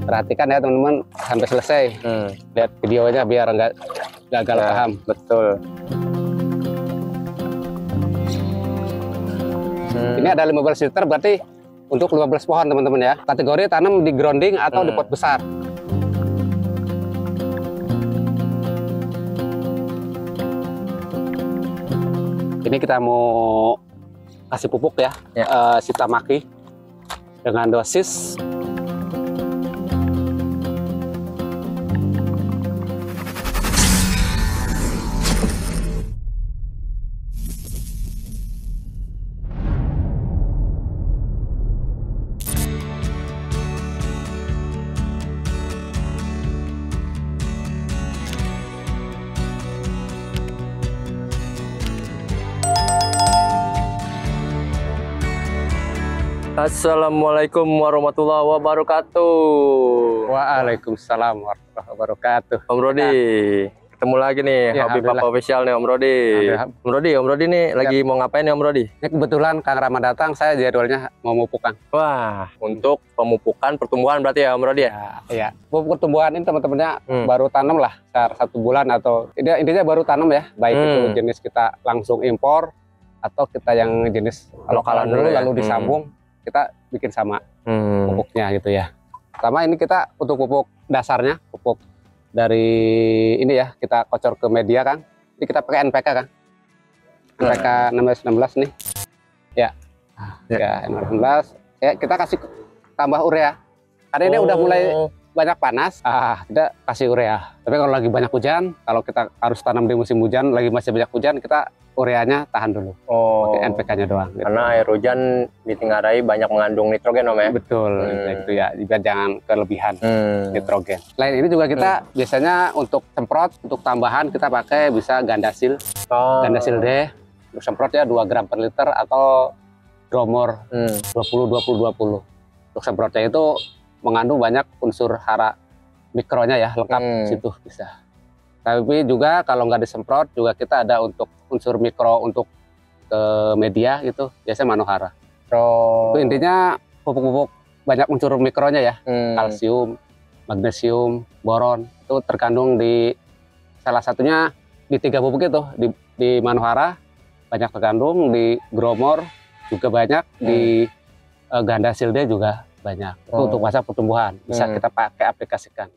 Perhatikan ya teman-teman sampai selesai. Lihat videonya biar nggak gagal paham. Betul. Ini ada 15 liter berarti untuk 15 pohon teman-teman ya. Kategori tanam di grounding atau di pot besar. Ini kita mau kasih pupuk ya, Sitamaki dengan dosis Assalamualaikum warahmatullahi wabarakatuh. Waalaikumsalam warahmatullahi wabarakatuh. Om Rodi, ketemu lagi nih, Ya, Hobi Papa Official nih Om Rodi. Om Rodi nih lagi mau ngapain nih Om Rodi? Ini kebetulan Kang Rama datang, saya jadwalnya mau mupukan. Wah, untuk pemupukan pertumbuhan berarti ya Om Rodi ya? Iya, pupuk pertumbuhan ini teman-temannya baru tanam lah, sekitar 1 bulan atau intinya baru tanam ya. Baik itu jenis kita langsung impor atau kita yang jenis lokalan dulu ya? Lalu disambung. Kita bikin sama pupuknya gitu ya. Pertama ini kita untuk pupuk dasarnya, pupuk dari ini ya, kita kocor ke media Kang. Ini kita pakai NPK Kang. NPK 1616 nih. Ya. Ya, 16. Ya, kita kasih tambah urea. Karena ini udah mulai banyak panas, kita kasih urea. Tapi kalau lagi banyak hujan, kalau kita harus tanam di musim hujan, lagi masih banyak hujan, kita ureanya tahan dulu. Pakai NPK-nya doang. Gitu. Karena air hujan ditinggarai banyak mengandung nitrogen Om ya? Betul, itu ya. Biar jangan kelebihan nitrogen. Selain ini juga kita biasanya untuk semprot, untuk tambahan kita pakai bisa Gandasil. Gandasil D, untuk semprot ya 2 gram per liter atau Gromor 20-20-20. Untuk semprotnya itu mengandung banyak unsur hara mikronya ya, lengkap situ bisa. Tapi juga kalau nggak disemprot juga kita ada untuk unsur mikro untuk ke media gitu, biasanya Manohara. Itu intinya pupuk-pupuk banyak unsur mikronya ya, kalsium, magnesium, boron, itu terkandung di salah satunya di 3 pupuk itu, di Manohara banyak terkandung, di Gromor juga banyak, di Gandasil D juga banyak. Itu untuk masa pertumbuhan bisa kita pakai aplikasikan.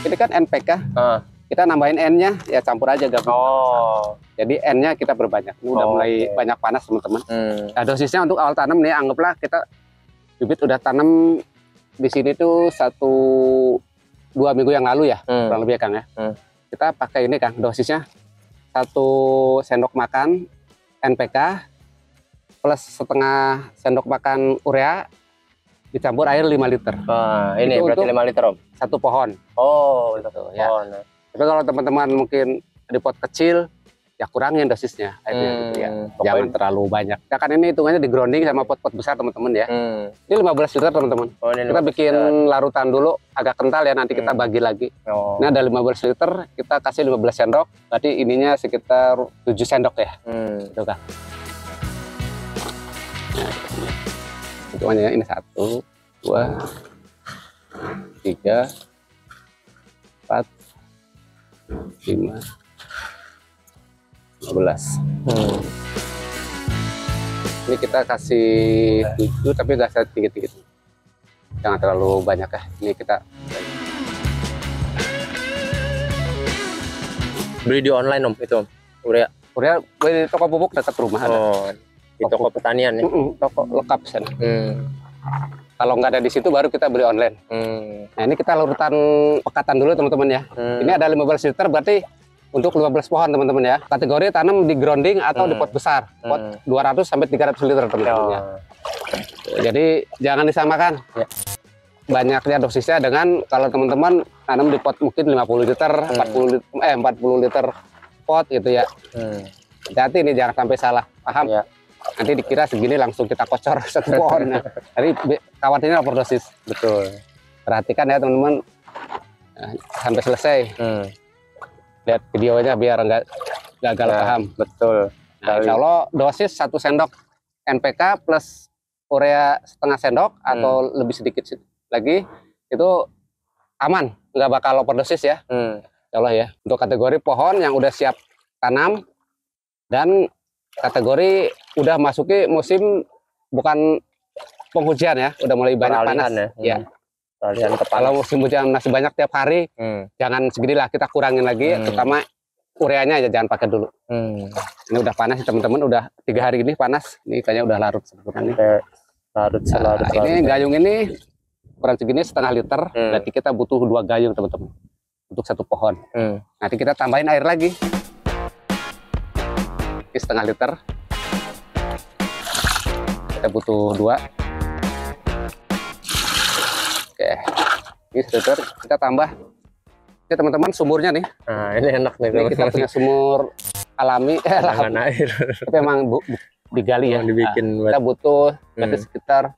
Ini kan NPK, kita nambahin N-nya ya campur aja gabung. Jadi N-nya kita berbanyak. Ini udah mulai banyak panas teman-teman. Nah, dosisnya untuk awal tanam nih, anggaplah kita bibit udah tanam di sini tuh 1-2 minggu yang lalu ya, kurang lebih ya Kang ya. Kita pakai ini Kang, dosisnya 1 sendok makan NPK plus setengah sendok makan urea dicampur air 5 liter. Ini itu berarti 5 liter Om? 1 pohon. Gitu, ya. Tapi kalau teman-teman mungkin di pot kecil ya kurangin dosisnya airnya gitu ya. Jangan terlalu banyak. Ya kan ini hitungannya di grounding sama pot-pot besar teman-teman ya. Ini 15 liter teman-teman. Kita bikin larutan dulu agak kental ya, nanti kita bagi lagi. Ini ada 15 liter, kita kasih 15 sendok. Berarti ininya sekitar 7 sendok ya. Gitu kan. Nah, hitungannya ini 1, 2, 3, 4, 5, 15. Ini kita kasih 7 tapi nggak sedikit-sedikit. Jangan terlalu banyak ya. Ini kita beli di online Om itu Om? Urea beli di toko pupuk dekat rumah ada. Di toko pertanian ya? Toko lengkap sana. Kalau nggak ada di situ baru kita beli online. Nah ini kita larutan pekatan dulu teman-teman ya. Ini ada 15 liter berarti untuk 15 pohon teman-teman ya. Kategori tanam di grounding atau di pot besar. Pot 200 sampai 300 liter teman-teman ya. Jadi jangan disamakan. Banyaknya dosisnya dengan kalau teman-teman tanam di pot mungkin 50 liter, 40 liter pot gitu ya. Hati-hati nih jangan sampai salah paham. Nanti dikira segini langsung kita kocor 1 pohon. Jadi khawatirnya overdosis. Betul. Perhatikan ya teman-teman sampai selesai. Lihat videonya biar nggak gagal paham. Betul. Nah, insya Allah dosis 1 sendok NPK plus urea setengah sendok atau lebih sedikit lagi itu aman, nggak bakal overdosis ya. Insya Allah ya. Untuk kategori pohon yang udah siap tanam dan kategori udah masuki musim bukan penghujan ya, udah mulai banyak panas ya. Kalau musim hujan masih banyak tiap hari, jangan segini lah, kita kurangin lagi, terutama ureanya aja jangan pakai dulu. Ini udah panas teman-teman, udah 3 hari ini panas, ini kayaknya udah larut sebetulnya. Larut. Ini gayung ini ukuran segini setengah liter, berarti kita butuh 2 gayung teman-teman untuk 1 pohon. Nanti kita tambahin air lagi. Ini setengah liter, kita butuh 2. Oke, ini 1 liter, kita tambah. Ini teman-teman sumurnya nih. Nah, ini enak nih. Ini kita punya sumur alami, air. Tapi emang digali ya. Dibikin kita butuh berarti sekitar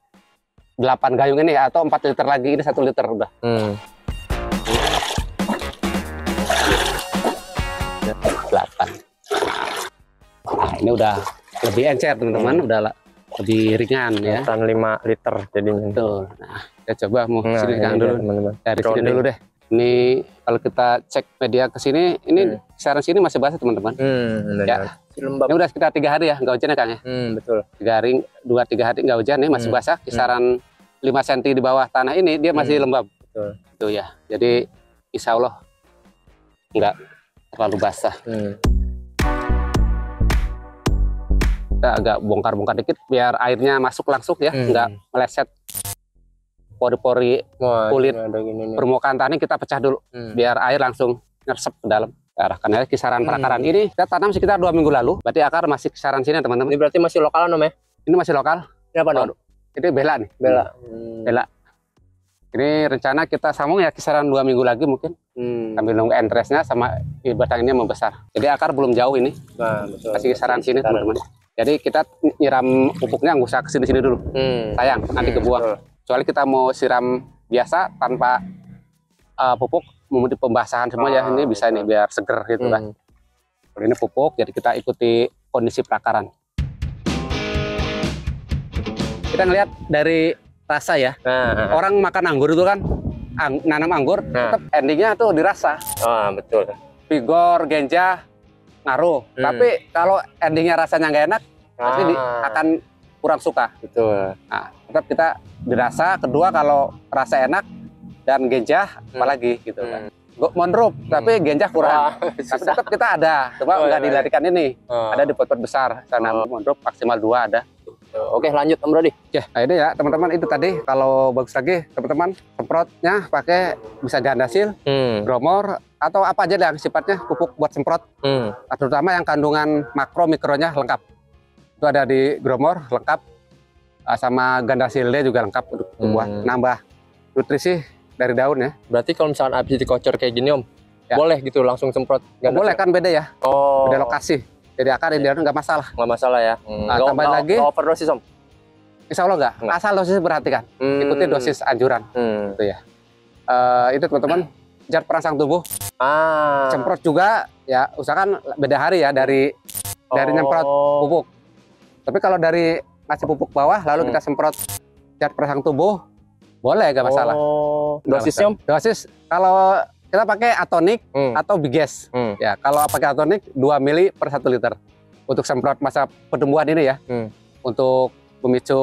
8 gayung ini atau 4 liter lagi, ini 1 liter udah. 8. Nah, ini udah lebih encer teman-teman, udah lebih ringan ya. 5 liter jadinya. Betul. Nah, kita coba mau sini dulu teman-teman. Dari sini dulu deh. Ini kalau kita cek media ke sini, ini kisaran sini masih basah teman-teman. Ya. Ini udah sekitar 3 hari ya, nggak hujan ya Kang ya. Betul. 3 hari, 2-3 hari nggak hujan nih, masih basah. Kisaran 5 cm di bawah tanah ini dia masih lembab. Betul. Itu ya. Jadi insya Allah nggak terlalu basah. Kita agak bongkar-bongkar dikit biar airnya masuk langsung ya, nggak meleset pori-pori kulit permukaan tanah. Kita pecah dulu biar air langsung ngeresep ke dalam. Karena kisaran perakaran ini kita tanam sekitar 2 minggu lalu, berarti akar masih kisaran sini teman-teman. Ini berarti masih lokal Om ya? Ini masih lokal. Ini apa Om? Ini bela nih. Bela. Ini rencana kita sambung ya kisaran 2 minggu lagi mungkin. Sambil nunggu entresnya sama batang ini membesar. Jadi akar belum jauh ini. Nah, betul. Masih kisaran sini teman-teman. Jadi kita nyiram pupuknya nggak usah kesini-sini dulu. Sayang, nanti kebuang. Kecuali kita mau siram biasa tanpa pupuk, memudi pembasahan semua ya, ini bisa nih biar seger gitu kan. Kalau ini pupuk, jadi kita ikuti kondisi perakaran. Kita ngelihat dari rasa ya. Orang makan anggur itu kan, nanam anggur, tetap endingnya tuh dirasa. Betul. Vigor, genja, ngaruh. Tapi kalau endingnya rasanya nggak enak, pasti akan kurang suka. Betul. Nah, tetap kita dirasa. Kedua, kalau rasa enak dan genjah, apalagi gitu kan. Mondrup, tapi genjah kurang. Tapi tetap kita ada. Coba nggak dilarikan ini. Ada di pot-pot besar. Sana mondrup maksimal 2 ada. Oke, lanjut Om Rodi. Ya, nah ini ya teman-teman, itu tadi kalau bagus lagi teman-teman semprotnya pakai bisa gandasil, gromor atau apa aja yang sifatnya pupuk buat semprot. Terutama yang kandungan makro mikronya lengkap. Itu ada di gromor lengkap, sama gandasilnya juga lengkap untuk tumbuhan, nambah nutrisi dari daun ya. Berarti kalau misalkan habis dikocor kayak gini Om, boleh gitu langsung semprot? Boleh kan, beda ya. Beda lokasi. Jadi akar di daun nggak masalah. Nggak masalah ya. Tambahin lagi. Overdosis Om? Insya Allah nggak. Asal dosis perhatikan. Ikuti dosis anjuran. Gitu ya. Itu teman-teman, zat perangsang tubuh. Semprot juga ya, usahakan beda hari ya dari nyemprot pupuk. Tapi kalau dari ngasih pupuk bawah lalu kita semprot zat perangsang tubuh, boleh, nggak masalah. Dosisnya Om? Dosis kalau kita pakai atonik atau biges. Ya, kalau pakai atonik 2 mili per 1 liter untuk semprot masa pertumbuhan ini ya. Untuk memicu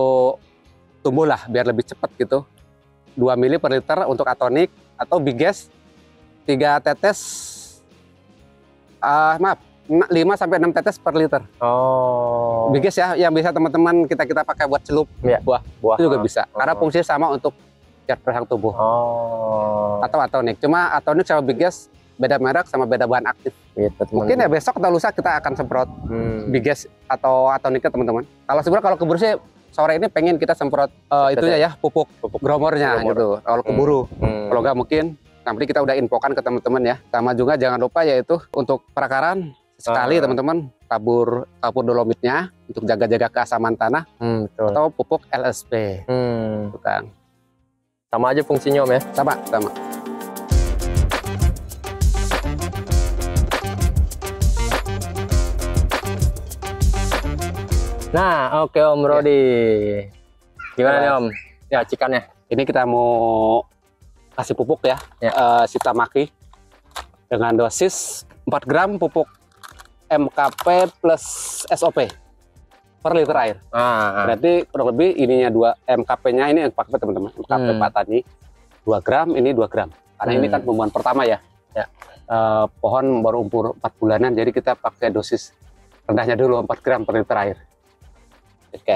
tumbuh lah biar lebih cepat gitu. 2 mili per liter untuk atonik, atau biges 3 tetes 5 sampai 6 tetes per liter. Biges ya, yang bisa teman-teman kita pakai buat celup buah. Itu juga bisa. Karena fungsinya sama untuk zat perangsang tubuh. Atau atonik. Cuma atonik sama biges beda merek sama beda bahan aktif. Mungkin ya besok atau lusa kita akan semprot biges atau atoniknya teman-teman. Kalau sebenarnya kalau keburu sih sore ini pengen kita semprot itunya ya, pupuk gromornya gitu. Kalau keburu. Kalau nggak mungkin nanti kita udah infokan ke teman-teman ya. Sama juga jangan lupa yaitu untuk perakaran sekali teman-teman tabur dolomitnya untuk jaga-jaga keasaman tanah. Atau pupuk LSP. Bukan. Sama aja fungsinya Om ya? Sama. Nah, oke Om Rodi. Gimana nih Om? Ya, cikannya. Ini kita mau kasih pupuk ya, Shitamaki dengan dosis 4 gram pupuk MKP plus SOP per liter air. Berarti kurang lebih ininya 2 MKP-nya ini MKP teman-teman. MKP Pak Tani 2 gram, ini 2 gram. Karena ini kan pembuahan pertama ya. Pohon baru umur 4 bulanan, jadi kita pakai dosis rendahnya dulu 4 gram per liter air. Oke.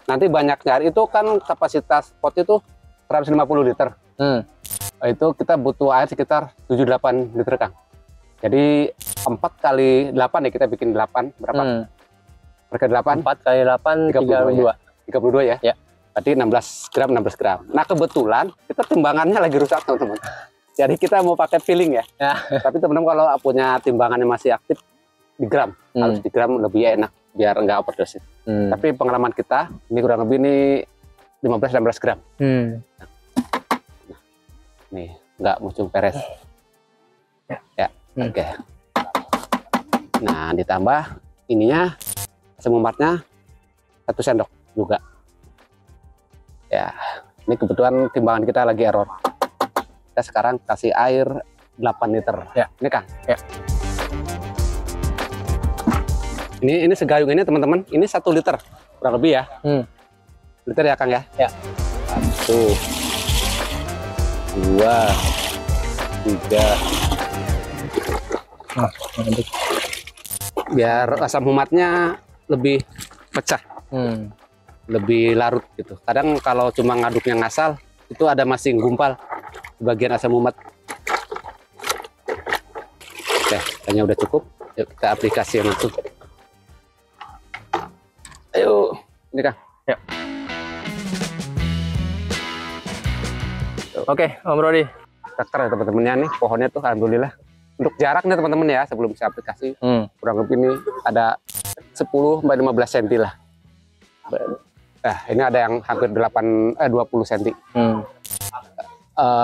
Nanti banyaknya itu kan kapasitas pot itu 150 liter. Itu kita butuh air sekitar 7-8 liter Kang. Jadi 4 kali 8 ya, kita bikin 8 berapa? Per kali 8? 4 kali 8 32 ya? Ya. Berarti 16 gram 16 gram. Nah kebetulan kita timbangannya lagi rusak teman-teman. Jadi kita mau pakai feeling ya. Tapi teman-teman kalau punya timbangannya masih aktif di gram, harus di gram lebih enak biar enggak overdosis. Tapi pengalaman kita ini kurang lebih ini 15-16 gram. Nih, nggak muncul peres. Ya, oke. Nah, ditambah ininya asam umatnya 1 sendok juga. Ya, ini kebetulan timbangan kita lagi error. Kita sekarang kasih air 8 liter. Ya, ini Kang. Ya. Ini segayung ini teman-teman, ini 1 liter kurang lebih ya. Liter ya Kang ya. Ya. 1, 2, 3. Biar asam umatnya lebih pecah, lebih larut gitu. Kadang kalau cuma ngaduknya ngasal, itu ada masih gumpal di bagian asam umat. Oke, kayaknya udah cukup. Yuk kita aplikasi langsung. Ayo, ini Kang. Ya. Oke, Om Rodi. Kakar ya teman-temannya nih, pohonnya tuh alhamdulillah. Untuk jaraknya teman-teman ya, sebelum saya aplikasi, kurang lebih ini ada 10-15 cm lah. Nah, ini ada yang hampir 20 cm.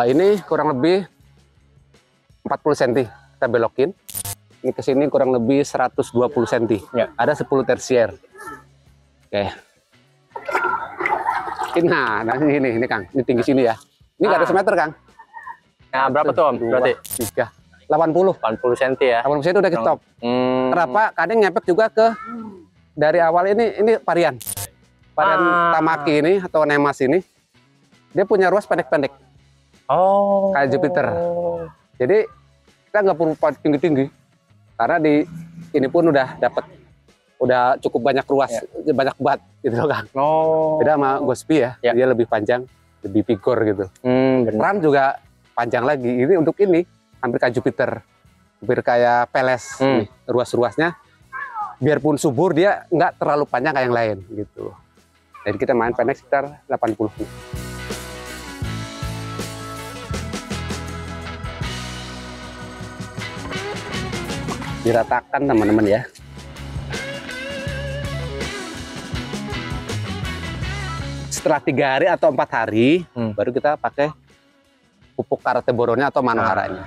Ini kurang lebih 40 cm kita belokin. Ini ke sini kurang lebih 120 cm. Ya. Ada 10 tersier. Oke. Nah, ini Kang, ini tinggi sini ya. Ini nggak ada semeter Kang. Nah, berapa tuh Om? Berarti 3, 80 cm ya. 80 cm udah ke stop. Kenapa? Kadang nyepet juga ke dari awal ini varian Tamaki ini atau Nemas ini. Dia punya ruas pendek-pendek. Kayak Jupiter. Jadi kita nggak perlu tinggi-tinggi. Karena di ini pun udah cukup banyak ruas, banyak bat gitu Kang. Beda sama Gospi ya, dia lebih panjang, lebih vigor gitu. Ram juga panjang lagi. Ini untuk ini hampir kayak Jupiter, hampir kayak Peles. Ruas-ruasnya biarpun subur dia nggak terlalu panjang kayak yang lain gitu. Jadi kita main pendek sekitar 80. Diratakan teman-teman ya. Setelah 3 hari atau 4 hari baru kita pakai pupuk karate boronnya atau manoharanya.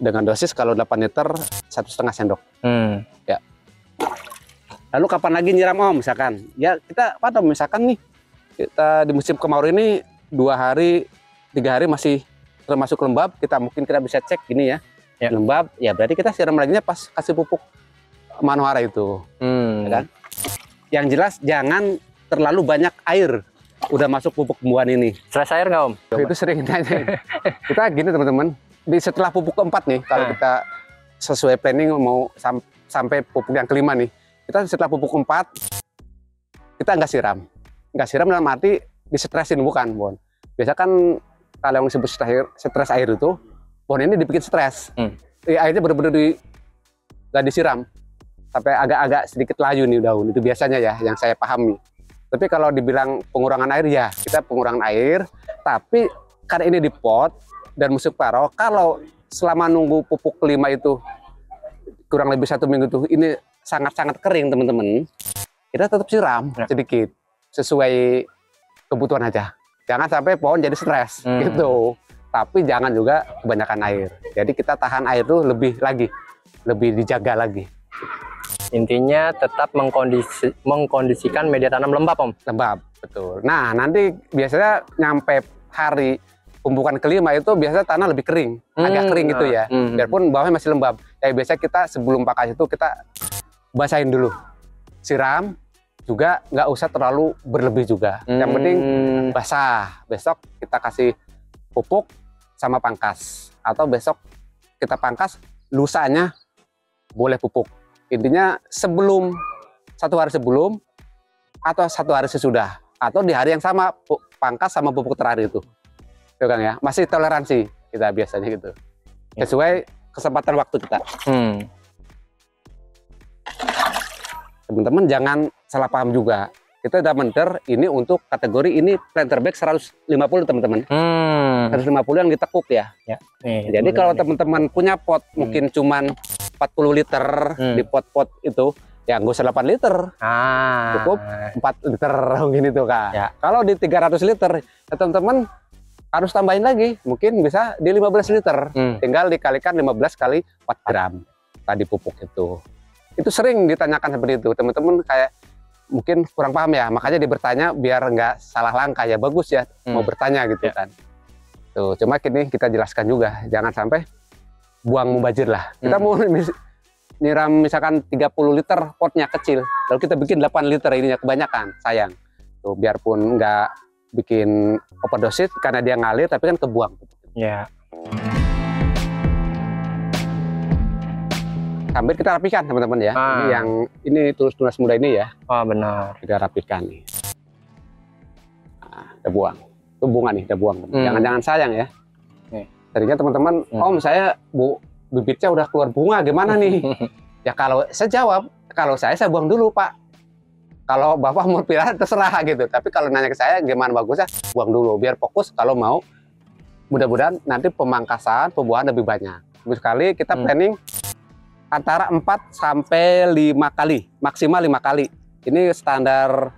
Dengan dosis kalau 8 liter 1,5 sendok. Ya. Lalu kapan lagi nyiram Om misalkan? Ya kita misalkan nih kita di musim kemarau ini 2 hari 3 hari masih termasuk lembab, kita bisa cek gini ya. Lembab, ya berarti kita siram lagi pas kasih pupuk manohara itu. Ya kan? Yang jelas jangan terlalu banyak air udah masuk pupuk tumbuhan ini. Stres air nggak Om? Itu sering tanya. Kita gini teman-teman, setelah pupuk keempat nih, kalau kita sesuai planning mau sampai pupuk yang kelima nih, kita setelah pupuk 4 kita nggak siram dalam arti distresin, bukan Bon. Biasa kan kalau yang disebut stres air itu pohon ini dibikin stres. Airnya benar-benar nggak disiram sampai agak-agak sedikit layu nih daun, itu biasanya ya yang saya pahami. Tapi kalau dibilang pengurangan air ya kita pengurangan air, tapi karena ini di pot dan musim kemarau, kalau selama nunggu pupuk kelima itu kurang lebih 1 minggu tuh ini sangat-sangat kering teman-teman, kita tetap siram sedikit sesuai kebutuhan aja. Jangan sampai pohon jadi stres gitu. Tapi jangan juga kebanyakan air. Jadi kita tahan air tuh lebih dijaga lagi. Intinya tetap mengkondisikan media tanam lembab, Om. Lembab, betul. Nah, nanti biasanya nyampe hari pembukaan kelima itu biasanya tanah lebih kering, agak kering gitu ya. Biarpun bawahnya masih lembab. Ya biasanya kita sebelum pakai itu kita basahin dulu. Siram, juga nggak usah terlalu berlebih juga. Yang penting basah. Besok kita kasih pupuk sama pangkas. Atau besok kita pangkas, lusanya boleh pupuk. Intinya sebelum, 1 hari sebelum, atau 1 hari sesudah. Atau di hari yang sama, pangkas sama pupuk terakhir itu. Itu kan ya, masih toleransi kita biasanya gitu. Sesuai kesempatan waktu kita. Teman-teman jangan salah paham juga. Kita udah menter ini untuk kategori ini planter bag 150 teman-teman. 150 yang ditekuk ya. Jadi kalau teman-teman punya pot mungkin cuman 40 liter di pot-pot itu, ya nggak usah 8 liter. Cukup 4 liter mungkin itu Kak. Kalau di 300 liter, ya teman-teman harus tambahin lagi, mungkin bisa di 15 liter. Tinggal dikalikan 15 kali 4 gram tadi pupuk itu. Itu sering ditanyakan seperti itu, teman-teman kayak mungkin kurang paham ya, makanya dia bertanya biar nggak salah langkah ya, bagus ya mau bertanya gitu kan. Tuh, cuma kini kita jelaskan juga, jangan sampai buang mubazir lah. Kita mau nyiram misalkan 30 liter potnya kecil, lalu kita bikin 8 liter ininya kebanyakan, sayang. Tuh, biarpun nggak bikin overdosis karena dia ngalir, tapi kan kebuang. Sambil kita rapikan teman-teman ya. Ini yang ini tunas muda ini ya. Benar. Kita rapikan nih. Nah, kita buang. Itu bunga nih, kita buang. Jangan-jangan sayang ya. Tadinya teman-teman, Om saya bibitnya udah keluar bunga, gimana nih? Ya kalau saya jawab, kalau saya buang dulu Pak. Kalau Bapak mau pilih terserah gitu. Tapi kalau nanya ke saya gimana bagusnya, buang dulu. Biar fokus kalau mau. Mudah-mudahan nanti pemangkasan, pembuahan lebih banyak. Sekali kita planning antara 4 sampai 5 kali, maksimal 5 kali. Ini standar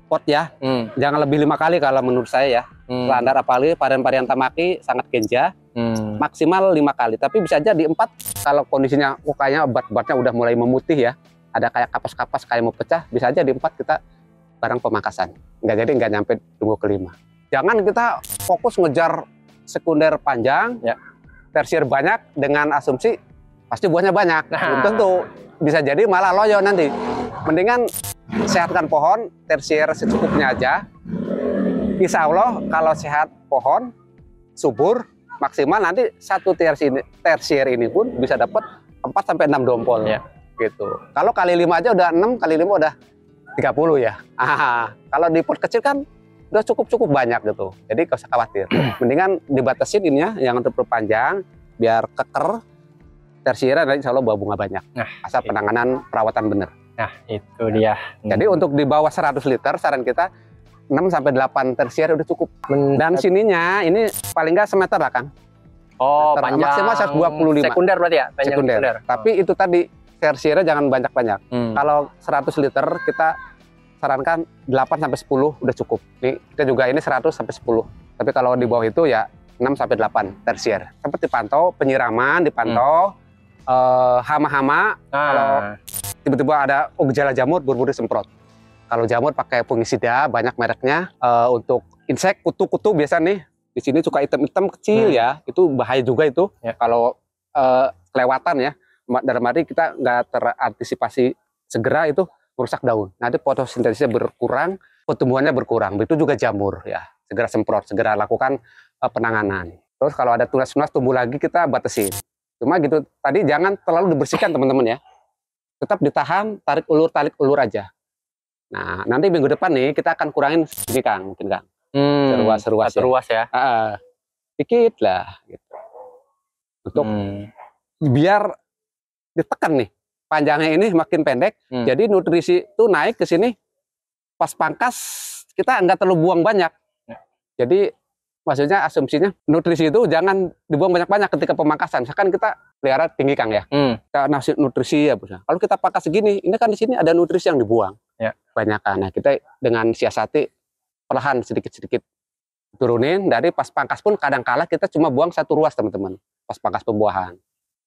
pot ya. Jangan lebih 5 kali kalau menurut saya ya. Standar apalagi varian Tamaki sangat genja. Maksimal 5 kali. Tapi bisa aja di 4 kalau kondisinya kayaknya bat-batnya udah mulai memutih ya. Ada kayak kapas-kapas kayak mau pecah, bisa aja di 4 kita bareng pemangkasan. Nggak nyampe tunggu kelima. Jangan kita fokus ngejar sekunder panjang, tersier banyak dengan asumsi pasti buahnya banyak. Belum tentu, bisa jadi malah loyo nanti. Mendingan sehatkan pohon, tersier secukupnya aja. Insya Allah kalau sehat pohon, subur, maksimal nanti 1 tersier ini pun bisa dapat 4 sampai 6 dompol. Gitu. Kalau kali 5 aja udah 6, kali 5 udah 30 ya. Kalau di pot kecil kan udah cukup banyak gitu. Jadi gak usah khawatir. Mendingan dibatasin ininya yang untuk panjang biar keker. Tersier nanti insya Allah buah bunga banyak. Asal penanganan perawatan bener. Nah, itu dia. Jadi untuk di bawah 100 liter saran kita 6 sampai 8 tersier udah cukup. Dan sininya ini paling nggak semeter lah Kang. Panjang. Maksimal 125. Sekunder berarti ya? Sekunder. Tapi itu tadi tersiernya jangan banyak-banyak. Kalau 100 liter kita sarankan 8 sampai 10 udah cukup. Nih kita juga ini 100 sampai 10. Tapi kalau di bawah itu ya 6 sampai 8 tersier. Sempat dipantau penyiraman, dipantau hama-hama. Kalau tiba-tiba ada gejala jamur, buru-buru semprot. Kalau jamur pakai fungisida, banyak mereknya. Untuk insek, kutu-kutu biasa nih. Di sini suka hitam-hitam kecil ya. Itu bahaya juga itu. Kalau kelewatan ya. Dalam arti kita nggak terantisipasi segera itu merusak daun. Nanti fotosintesisnya berkurang, pertumbuhannya berkurang. Itu juga jamur ya. Segera semprot, segera lakukan penanganan. Terus kalau ada tunas-tunas tumbuh lagi kita batasin. Cuma gitu tadi jangan terlalu dibersihkan teman-teman ya. Tetap ditahan, tarik ulur aja. Nah nanti minggu depan nih kita akan kurangin ini Kang, mungkin Kang. Seruas ya. Dikit lah gitu. Untuk biar ditekan nih panjangnya ini makin pendek, jadi nutrisi itu naik ke sini pas pangkas kita nggak terlalu buang banyak. Jadi maksudnya asumsinya nutrisi itu jangan dibuang banyak-banyak ketika pemangkasan. Misalkan kita pelihara tinggi Kang ya, kita nasi nutrisi ya bos. Kalau kita pangkas segini, ini kan di sini ada nutrisi yang dibuang banyak kan. Nah kita dengan siasati perlahan sedikit-sedikit turunin. Dari pas pangkas pun kadang-kala kita cuma buang 1 ruas teman-teman pas pangkas pembuahan.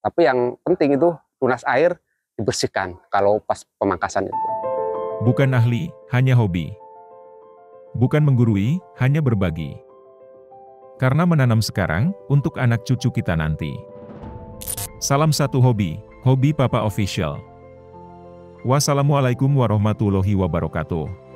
Tapi yang penting itu tunas air dibersihkan kalau pas pemangkasan itu. Bukan ahli, hanya hobi. Bukan menggurui, hanya berbagi. Karena menanam sekarang, untuk anak cucu kita nanti. Salam satu hobi, Hobi Papa Official. Wassalamualaikum warahmatullahi wabarakatuh.